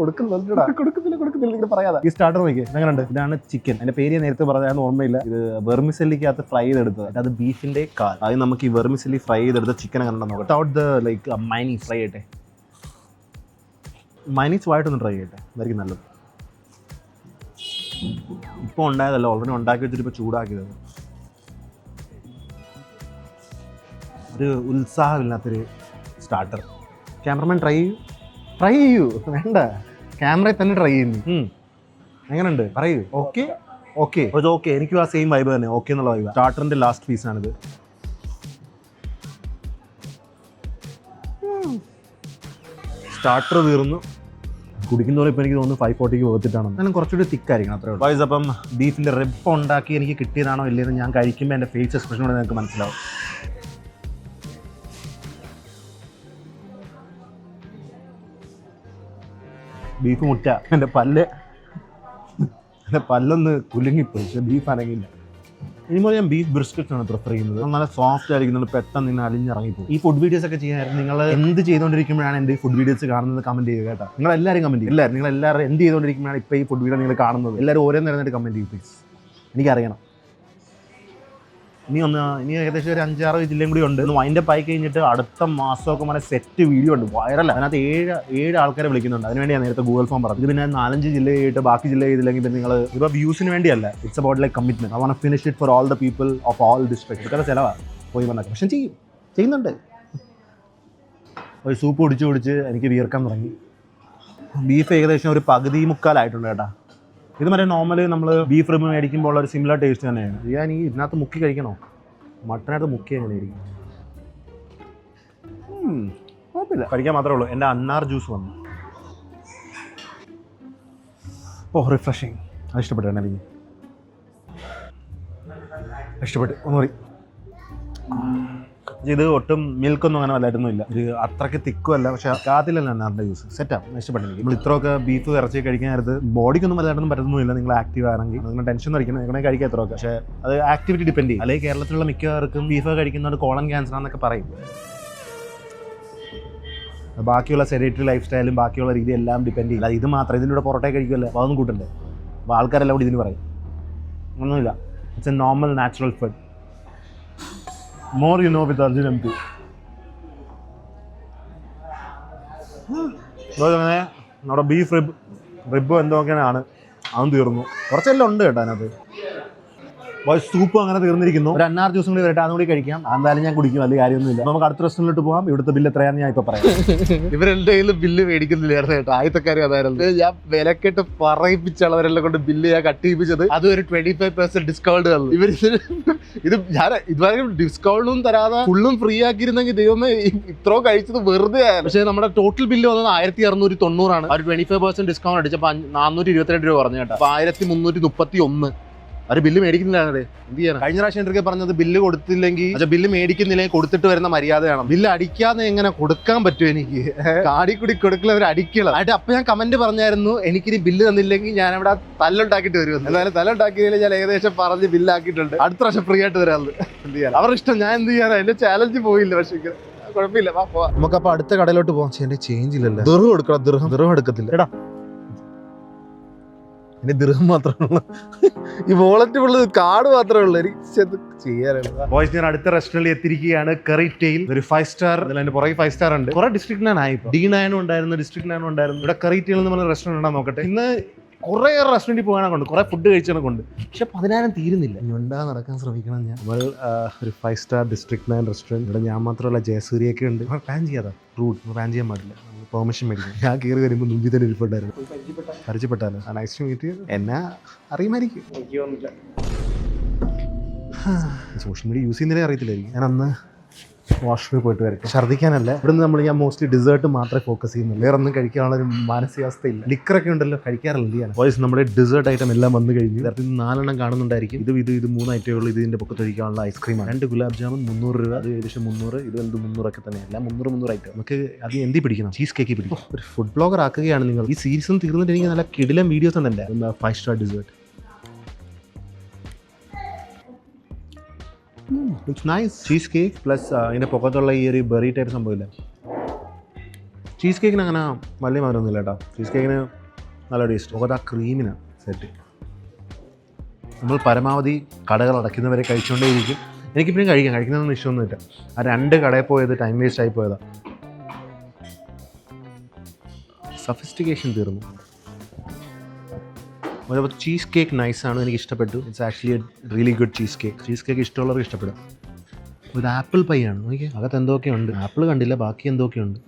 Speaker 1: കൊടുക്കുന്നില്ല പറയാതെ. ഈ സ്റ്റാർട്ടർ നോക്കി എങ്ങനെയുണ്ട്. ഇതാണ് ചിക്കൻ. എൻ്റെ പേര് നേരത്തെ പറയാൻ ഓർമ്മയില്ല. ഇത് വെർമിസെല്ലിക്കകത്ത് ഫ്രൈ ചെയ്തെടുത്തത്. അത് ബീഫിൻ്റെ കാൽ. അത് നമുക്ക് ഈ വെർമിസെല്ലി ഫ്രൈ ചെയ്തെടുത്ത ചിക്കൻ അങ്ങനെ നോക്കാം. വിത്തൗട്ട് ദ ലൈക്ക് മൈനീസ് ഫ്രൈ ചെയ്യട്ടെ. മൈനീസ് ആയിട്ടൊന്ന് ട്രൈ ചെയ്യട്ടെ, അതായിരിക്കും നല്ലത്. ഇപ്പോൾ ഉണ്ടായതല്ല, ഓൾറെഡി ഉണ്ടാക്കി വെച്ചിട്ട് ഇപ്പോൾ ചൂടാക്കിയത്. ഒരു ഉത്സാഹമില്ലാത്തൊരു സ്റ്റാർട്ടർ. ക്യാമറമാൻ ട്രൈ ചെയ്യൂ. വേണ്ട, ക്യാമറയിൽ തന്നെ ട്രൈ ചെയ്യുന്നു. എങ്ങനെയുണ്ട് പറയൂ. ഓക്കെ. എനിക്കും ആ സെയിം വൈബ് തന്നെ. ഓക്കെ എന്നുള്ള വൈബ്. സ്റ്റാർട്ടറിൻ്റെ ലാസ്റ്റ് പീസാണിത്. സ്റ്റാർട്ടർ തീർന്നു. കുടിക്കുന്നതോടെ ഇപ്പോൾ എനിക്ക് തോന്നുന്നു 540 പോകത്തിട്ടാണ്. ഞാൻ കുറച്ചുകൂടി തിക്കായിരിക്കണം, അത്രേ ഉള്ളൂ. വൈസ് അപ്പം ബീഫിൻ്റെ റിബ് ഉണ്ടാക്കി എനിക്ക് കിട്ടിയതാണോ ഇല്ലെന്ന് ഞാൻ കഴിക്കുമ്പോൾ എൻ്റെ ഫേസ് എക്സ്പ്രഷൻ കൂടെ നിങ്ങൾക്ക് മനസ്സിലാവും. ബീഫ് മുട്ട. എൻ്റെ പല്ലൊന്ന് കുലുങ്ങിപ്പോയി. പക്ഷേ ബീഫ് അനങ്ങില്ല. ഇനിമോ ഞാൻ ബീഫ് ബ്രിസ്ക്കറ്റ്സ് ആണ് പ്രിഫർ ചെയ്യുന്നത്. നല്ല സോഫ്റ്റ് ആയിരിക്കുന്നത്, പെട്ടെന്ന് നിന്ന് അലിഞ്ഞിറങ്ങിപ്പോകും. ഈ ഫുഡ് വീഡിയോസ് ഒക്കെ ചെയ്യാനായിരുന്നു നിങ്ങൾ എന്ത് ചെയ്തുകൊണ്ടിരിക്കുമ്പോഴാണ് എൻ്റെ ഈ ഫുഡ് വീഡിയോസ് കാണുന്നത് കമൻറ്റ് ചെയ്യുക കേട്ടോ. നിങ്ങളെല്ലാവരും കമൻറ്റ് ചെയ്യും. നിങ്ങളെല്ലാവരും എന്ത് ചെയ്തുകൊണ്ടിരിക്കുമ്പോഴാണ് ഇപ്പോൾ ഈ ഫുഡ് വീഡിയോ നിങ്ങൾ കാണുന്നത്. എല്ലാവരും ഓരോ നേരം കമൻറ്റ് ചെയ്യും പ്ലീസ്. എനിക്കറിയണം. ഇനി ഏകദേശം ഒരു 5-6 ജില്ലയും കൂടി ഉണ്ട്. വൈൻഡപ്പ് ആയി കഴിഞ്ഞിട്ട് അടുത്ത മാസമൊക്കെ മറ്റേ സെറ്റ് വീഡിയോ ഉണ്ട്, വൈറൽ. അതിനകത്ത് 7 ആൾക്കാരെ വിളിക്കുന്നുണ്ട്. അതിനുവേണ്ടി ഞാൻ നേരത്തെ ഗൂഗിൾ ഫോം പറഞ്ഞു. ഇത് പിന്നെ 4-5 ജില്ല ചെയ്തിട്ട് ബാക്കി ജില്ല ചെയ്തില്ലെങ്കിൽ പിന്നെ നിങ്ങൾ ഇപ്പോൾ വ്യൂസിന് വേണ്ടിയല്ല. It's about like commitment. I want to finish it for all the people of all district. ഇതൊക്കെ ചിലവാണ് പോയി വന്നൊക്കെ. പക്ഷെ ചെയ്യുന്നുണ്ട്. ഒരു സൂപ്പ് കുടിച്ച് എനിക്ക് വിയർക്കാൻ തുടങ്ങി. ബീഫ് ഏകദേശം ഒരു പകുതി മുക്കാലായിട്ടുണ്ട് കേട്ടോ. ഇത് മറ്റേ നോർമൽ നമ്മൾ ബീഫ് റിബ് മേടിക്കുമ്പോൾ ഉള്ള ഒരു സിമിലർ ടേസ്റ്റ് തന്നെയാണ്. ഞാൻ ഈ ഇതിനകത്ത് മുക്കി കഴിക്കണോ, മട്ടനകത്ത് മുക്കി എങ്ങനെയായിരിക്കും? കുഴപ്പമില്ല, കഴിക്കാൻ മാത്രമേ ഉള്ളൂ. എൻ്റെ അന്നാർ ജ്യൂസ് വന്നു. റിഫ്രഷിങ്. അത് ഇഷ്ടപ്പെട്ടു എന്നെ. പിന്നെ ഇഷ്ടപ്പെട്ടു ഒന്നുകൂടി. ഇത് ഒട്ടും മിൽക്കൊന്നും അങ്ങനെ വല്ലായിട്ടൊന്നും ഇല്ല. ഒരു അത്രയ്ക്ക് തിക്കുമല്ല, പക്ഷേ കാത്തിലല്ല അന്നാറിൻ്റെ ജ്യൂസ്. സെറ്റാണ്, ഇഷ്ടപ്പെട്ടില്ല. നമ്മൾ ഇത്രയൊക്കെ ബീഫ് ഇറച്ചി കഴിക്കാൻ നേരത്ത് ബോഡിക്കൊന്നും വല്ലായിട്ടൊന്നും പറ്റുന്നില്ല. നിങ്ങൾ ആക്റ്റീവ് ആണെങ്കിൽ നിങ്ങൾ ടെൻഷൻ അടിക്കണം. നിങ്ങളെ കഴിക്കാൻ എത്രയൊക്കെ, പക്ഷേ അത് ആക്ടിവിറ്റി ഡിപ്പെൻഡ് ചെയ്യും. അല്ലെങ്കിൽ കേരളത്തിലുള്ള മിക്കവർക്കും ബീഫ് കഴിക്കുന്നതുകൊണ്ട് കോളൻ ക്യാൻസർ ആണെന്നൊക്കെ പറയും. ബാക്കിയുള്ള സെഡേറ്ററി ലൈഫ് സ്റ്റൈലും ബാക്കിയുള്ള രീതി എല്ലാം ഡിപ്പെൻഡ് ചെയ്യില്ല. ഇത് മാത്രം ഇതിലൂടെ പൊറോട്ട കഴിക്കുമല്ലോ, അപ്പോൾ അതൊന്നും കൂട്ടണ്ടേ. അപ്പോൾ ആൾക്കാരെല്ലാം കൂടി ഇതിന് പറയും. ഒന്നുമില്ല, it's A normal natural food. More you know with Arjun MP. അതുപോലെ നമ്മുടെ ബീഫ് റിബ് എന്തൊക്കെയാണ് അതും തീർന്നു. കുറച്ചെല്ലാം ഉണ്ട് കേട്ടോ അതിനകത്ത്. സൂപ്പ് അങ്ങനെ തീർന്നിരിക്കുന്നു. ഒരു 6 ജ്യൂസും കൂടി വരട്ടെ, അതുകൂടി കഴിക്കാം. എന്തായാലും ഞാൻ കുടിക്കും, വലിയ കാര്യമൊന്നുമില്ല. നമുക്ക് അടുത്ത റെസ്റ്റോറൻറ്റിലോട്ട് പോകാം. ഇവിടുത്തെ ബില്ല് എത്രയാണെന്ന് ഞാൻ ഇപ്പൊ പറയാം. ഇവരെന്റെ കയ്യിൽ ബില്ല് മേടിക്കുന്നില്ലായിരുന്നു കേട്ടോ. ആദ്യത്തെ കാര്യം അതായിരുന്നു. ഞാൻ വിലക്കെട്ട് പറയിപ്പിച്ചുള്ളവരെല്ലാം കൊണ്ട് ബില്ല് ഞാൻ കട്ട് ചെയ്യിപ്പിച്ചത്. അത് ഒരു 25% ഡിസ്കൗണ്ട് തന്നു. ഇത് ഞാൻ ഇതുവരെ ഡിസ്കൗണ്ടും തരാതെ ഫുള്ളും ഫ്രീ ആക്കിയിരുന്നെങ്കിൽ ദൈവമേ ഇത്രോ കഴിച്ചത് വെറുതെ ആയിരുന്നു. പക്ഷേ നമ്മുടെ ടോട്ടൽ ബില്ല് വന്നത് 1690 ഒരു 25% ഡിസ്കൗണ്ട് അടിച്ചപ്പോൾ 422 രൂപ പറഞ്ഞു കേട്ടോ. അപ്പൊ 1331 ഒരു ബില്ല് മേടിക്കുന്നില്ല. എന്ത് ചെയ്യണം? കഴിഞ്ഞ പ്രാവശ്യം എന്തൊക്കെ പറഞ്ഞത് ബില്ല് കൊടുത്തില്ലെങ്കിൽ ബില്ല് മേടിക്കുന്നില്ലെങ്കിൽ കൊടുത്തിട്ട് വരുന്ന മര്യാദയാണ്. ബില്ല് അടിക്കാതെ എങ്ങനെ കൊടുക്കാൻ പറ്റും എനിക്ക്? കാടിക്കൂടി കൊടുക്കലവർ അടിക്കണം ആയിട്ട്. അപ്പൊ ഞാൻ കമന്റ് പറഞ്ഞായിരുന്നു എനിക്കിനി ബില്ല് തന്നില്ലെങ്കിൽ ഞാൻ അവിടെ തല്ലുണ്ടാക്കിയിട്ട് വരുമെന്ന്. എന്നാലും തല്ലുണ്ടാക്കിയതിൽ ഞാൻ ഏകദേശം പറഞ്ഞ് ബില്ലാക്കിയിട്ടുണ്ട്. അടുത്ത പ്രാവശ്യം ഫ്രീ ആയിട്ട് വരാറുണ്ട്. എന്ത് ചെയ്യാൻ? അവരുടെ ഇഷ്ടം, ഞാൻ എന്ത് ചെയ്യാനാ? എന്റെ ചാലഞ്ച് പോയില്ല. പക്ഷേ കുഴപ്പമില്ല, നമുക്കപ്പോ അടുത്ത കടയിലോട്ട് പോകാം. എന്റെ ചേഞ്ച് ഇല്ലല്ലോ. ദിർഹം എടുക്കണം. ദിർഹം എടുക്കത്തില്ല എടാ. ഇനി ദിർഹം മാത്രമേ ഉള്ളൂ. ഈ വോളറ്റ് ഉള്ളത് കാർഡ് മാത്രമേ ഉള്ളൂ. എനിക്ക് ചെയ്യാറുണ്ട്. ബോയ്സ്, ഞാൻ അടുത്ത റെസ്റ്റോറന്റിൽ എത്തിയിരിക്കുകയാണ്. കറി ടെയിൽ, ഒരു 5 സ്റ്റാർ. അതിന്റെ പുറകെ 5 സ്റ്റാർ ഉണ്ട്. കുറെ ഡിസ്ട്രിക്ട് 9 ആയി. D9 ഉണ്ടായിരുന്നു, ഡിസ്ട്രിക്ട് 9 ഉണ്ടായിരുന്നു. ഇവിടെ കറി ടെയിൽ എന്ന് പറഞ്ഞ റെസ്റ്റോറന്റ് ഉണ്ടാ നോക്കട്ടെ. ഇന്ന് കുറെ റെസ്റ്റോറന്റിൽ പോകാനൊക്കെ കുറെ ഫുഡ് കഴിച്ചതൊക്കെ പക്ഷെ 10,000 തീരുന്നില്ല. ഉണ്ടാ നടക്കാൻ ശ്രമിക്കണം ഞാൻ. ഒരു 5 സ്റ്റാർ ഡിസ്ട്രിക്ട് 9 റെസ്റ്റോറന്റ്. ഇവിടെ ഞാൻ മാത്രമല്ല, ജയസൂര്യയൊക്കെ ഉണ്ട്. പ്ലാൻ ചെയ്യാതാ റൂട്ട് പ്ലാൻ ചെയ്യാൻ പാടില്ല. പെർമിഷൻ മേടിക്കും. ഞാൻ കയറി വരുമ്പോൾ മുമ്പിൽ തന്നെ ഇരിപ്പുണ്ടായിരുന്നു. പരിചയപ്പെട്ടാലോ? Nice to meet you. എന്നെ അറിയുമായിരിക്കും. സോഷ്യൽ മീഡിയ യൂസ് ചെയ്യുന്നതിനെ അറിയത്തില്ലായിരിക്കും. ഞാൻ അന്ന് വാഷ്റൂമിൽ പോയിട്ട് വരട്ടെ. ഛർദ്ദിക്കാനല്ല. ഇവിടുന്ന് ഞാൻ മോസ്റ്റ്ലി ഡിസേർട്ട് മാത്രമേ ഫോക്കസ് ചെയ്യുന്നുള്ളൂ. വേറെ ഒന്നും കഴിക്കാനുള്ള ഒരു മാനസികാവസ്ഥയില്ല. ലിക്കറൊക്കെ ഉണ്ടല്ലോ, കഴിക്കാറില്ല. എന്ത് ചെയ്യാൻ? വോയിസ് നമ്മുടെ ഡിസേർട്ട് ഐറ്റം എല്ലാം വന്നു കഴിഞ്ഞു. നേരത്തെ 4 എണ്ണം കാണുന്നുണ്ടായിരിക്കും. ഇത് 3 ഐറ്റമേ ഉള്ളൂ. ഇതിന്റെ പൊക്കത്ത് ഒഴിക്കാനുള്ള ഐസ്ക്രീമാണ്. 2 ഗുലാബ് ജാമുൻ 300 രൂപ. അത് ഏകദേശം 300. ഇത് 300 ഒക്കെ തന്നെയല്ല. 300 ഐറ്റം. നമുക്ക് അത് എന്തി പിടിക്കണം? ചീസ് കേക്ക് പിടിക്കും. ഒരു ഫുഡ് ബ്ലോഗർ ആക്കുകയാണ് നിങ്ങൾ. ഈ സീരീസും തീർന്നിട്ട് എനിക്ക് നല്ല കിടിലം വീഡിയോസ് ഉണ്ട്. എൻ്റെ 5 star dessert. It's nice. Cheese cake plus അതിൻ്റെ പൊക്കത്തുള്ള ഈ ഒരു ബെറി ടൈപ്പ് സംഭവമില്ല. ചീസ് കേക്കിന് അങ്ങനെ വലിയ മധുരമൊന്നുമില്ല കേട്ടോ. ചീസ് കേക്കിന് നല്ല ടേസ്റ്റ്. പൊക്കത്ത് ആ ക്രീമിന് സെറ്റ്. നമ്മൾ പരമാവധി കടകൾ അടയ്ക്കുന്നവരെ കഴിച്ചുകൊണ്ടേയിരിക്കും. എനിക്കിപ്പോഴും കഴിക്കുന്നതൊന്നും ഇഷ്ടമൊന്നുമില്ല. ആ 2 കടയിൽ പോയത് ടൈം വേസ്റ്റ് ആയി പോയതാണ്. സഫിസ്റ്റിക്കേഷൻ തീർന്നു. അതുപോലെ ചീസ് കേക്ക് നൈസാണ്, എനിക്ക് ഇഷ്ടപ്പെട്ടു. It's actually A really good cheese cake. Cheese cake ഇഷ്ടമുള്ളവർക്ക് ഇഷ്ടപ്പെടും. ഇത് ആപ്പിൾ പൈ ആണ്. നോക്കിയാൽ അകത്ത് എന്തൊക്കെയുണ്ട്. ആപ്പിൾ കണ്ടില്ല, ബാക്കി എന്തൊക്കെയുണ്ട്.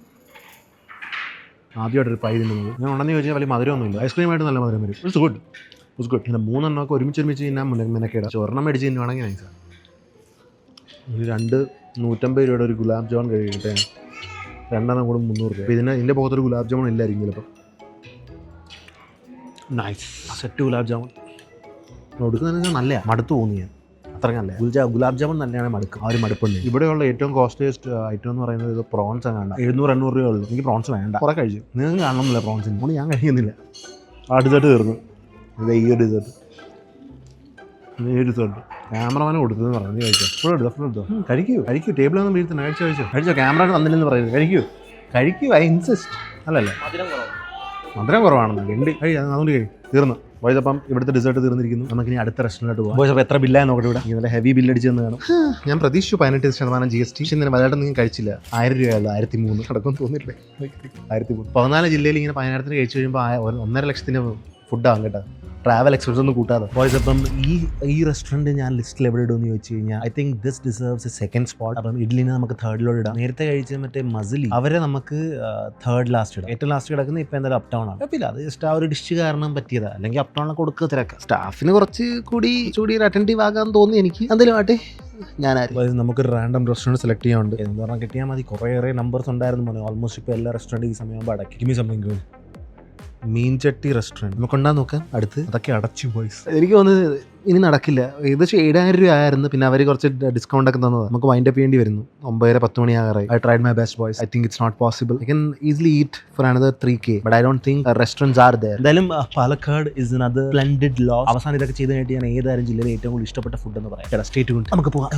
Speaker 1: ആദ്യമായിട്ടൊരു പൈ തിന്നുന്നത്. ഞാൻ ഉണ്ടെന്ന് ചോദിച്ചാൽ വലിയ മധുരമൊന്നുമില്ല. ഐസ്ക്രീമായിട്ട് നല്ല മധുരം വരും. It's good. ഇങ്ങനെ 3 എണ്ണമൊക്കെ ഒരുമിച്ച് ഞാൻ മെനക്കേടാം. ഒരെണ്ണം മേടിച്ച് തിന്നുവാണെങ്കിൽ നൈസാണ്. ഒരു 150 രൂപയുടെ ഒരു ഗുലാബ് ജാമുൻ കഴിക്കട്ടെ. 2 എണ്ണം കൂടെ 300 രൂപ. ഇതിൻ്റെ പുറത്തൊരു ഗുലാബ് ജാമുൻ ഇല്ലായിരിക്കും ചിലപ്പോൾ. Nice set gulab jamun. കൊടുക്കുന്നതെന്ന് നല്ലതാണ്. മടുത്ത് തോന്നി ഞാൻ. അത്ര നല്ല ഗുലാബ് ജാമുൻ നല്ലതാണ്. മടുക്കും. ആ ഒരു മടുപ്പുണ്ട്. ഇവിടെയുള്ള ഏറ്റവും കോസ്റ്റ്ലിയസ്റ്റ് ഐറ്റം എന്ന് പറയുന്നത് ഇത് പ്രോൺസ് ആണ്. 700-800 രൂപ ഉള്ളൂ. എനിക്ക് പ്രോൺസ് വേണ്ട. കുറെ കഴിച്ചു. നിങ്ങൾക്ക് കാണണമെന്നില്ല പ്രോൺസിന്. അതുകൊണ്ട് ഞാൻ കഴിക്കുന്നില്ല. ആ ഡിസേർട്ട് തീർന്നു. ഇത് ഈ ഒരു ഡിസേർട്ട്. ക്യാമറമാനെ കൊടുത്തതെന്ന് പറഞ്ഞു. നീ കഴിച്ചോ? ഫുൾ എടുത്തോ. കഴിക്കൂ. ടേബിളൊന്നും വീഴ്ത്തുന്ന. കഴിച്ചോ. ക്യാമറ വന്നില്ലെന്ന് പറയുന്നത്. കഴിക്കൂ. I insist. അല്ലല്ലേ, മധുരം കുറവാണെന്ന് ഉണ്ട്. അതുകൊണ്ട് തീർന്നു. ബോയ്സ്, അപ്പം ഇവിടുത്തെ ഡിസേർട്ട് തീർന്നിരിക്കുന്നു. നമുക്കിനി അടുത്ത റെസ്റ്റോറൻറ്റിലോട്ട് പോകാം. ബോയ്സ്, അപ്പോൾ എത്ര ബില്ലായി നോക്കട്ടെ. ഇവിടെ നല്ല ഹെവി ബില്ല് അടിച്ചെന്ന് കാണും. ഞാൻ പ്രതീക്ഷിച്ചു 18% GST. പക്ഷേ ഇന്നലെ വലുതായിട്ടൊന്നും ഞാൻ കഴിച്ചില്ല. 1000 രൂപയല്ല, 1300 അടക്കം തോന്നിയില്ലേ? 1300. 14 ജില്ലയിൽ ഇങ്ങനെ 10,000 കഴിച്ച് കഴിയുമ്പോൾ 1.5 ലക്ഷത്തിന് ഫുഡാകും കേട്ടോ. ട്രാവൽ എക്സ്പെൻസ് ഒന്നും കൂട്ടാതെ. ബോയ്സ്, അപ്പം ഈ റെസ്റ്റോറൻറ്റ് ഞാൻ ലിസ്റ്റിൽ എവിടെ ഇടുമെന്ന് ചോദിച്ചു കഴിഞ്ഞാൽ I think this deserves A second spot. അപ്പം ഇഡ്ലിനെ നമുക്ക് 3rd ഇടാം. നേരത്തെ കഴിച്ച മറ്റേ മസിലി അവരെ നമുക്ക് 3rd ലാസ്റ്റ് ഇടാം. ഏറ്റവും ലാസ്റ്റ് കിടക്കുന്നത് ഇപ്പം എന്തായാലും അപ് ടൗൺ ആണ്. കുഴപ്പമില്ല, അത് ജസ്റ്റ് ആ ഒരു ഡിഷ് കാരണം പറ്റിയതാണ്. അല്ലെങ്കിൽ അപ് ടൗണിൽ കൊടുക്കുക തിരക്കാം. സ്റ്റാഫിന് കുറച്ച് കൂടി ഒരു അറ്റൻറ്റീവ് ആകാൻ തോന്നി എനിക്ക്. എന്തായാലും ആട്ടെ, ഞാനായിരുന്നു. നമുക്കൊരു റാൻഡം റെസ്റ്റോറൻറ്റ് സെലക്ട് ചെയ്യാനുണ്ട്. എന്ന് പറഞ്ഞാൽ കിട്ടിയാൽ മതി. കുറേയേറെ നമ്പേഴ്സ് ഉണ്ടായിരുന്നു പോലെ. ഓൾമോസ്റ്റ് ഇപ്പോൾ എല്ലാ റെസ്റ്റോറൻറ്റ് ഈ സമയമാകുമ്പോൾ അടക്കി. Give me something good. Meenchatti restaurant നമുക്ക് ഉണ്ടാകും നോക്കാം. അടുത്ത് അതൊക്കെ അടച്ചു ബോയ്സ്. എനിക്ക് തോന്നുന്നത് ഇനി നടക്കില്ല. ഏകദേശം 7000 രൂപ ആയിരുന്നു. പിന്നെ അവർ കുറച്ച് ഡിസ്കൗണ്ട് ഒക്കെ തന്നത്. നമുക്ക് വൈൻഡ് അപ്പ് ചെയ്യേണ്ടി വരുന്നു. 9-10 മണിയാകാറായി. I tried my best boys. I think it's not possible. I can easily eat for another 3K, but I don't think restaurants are there. എന്തായാലും Palakkad is another splendid loss. അവസാനം ഇതൊക്കെ ചെയ്ത് കഴിഞ്ഞിട്ട് ഞാൻ ഏതായാലും ജില്ലയിൽ ഏറ്റവും കൂടുതൽ ഇഷ്ടപ്പെട്ട ഫുഡ് എന്ന് പറയാം. Stay tuned. നമുക്ക് പോകാം.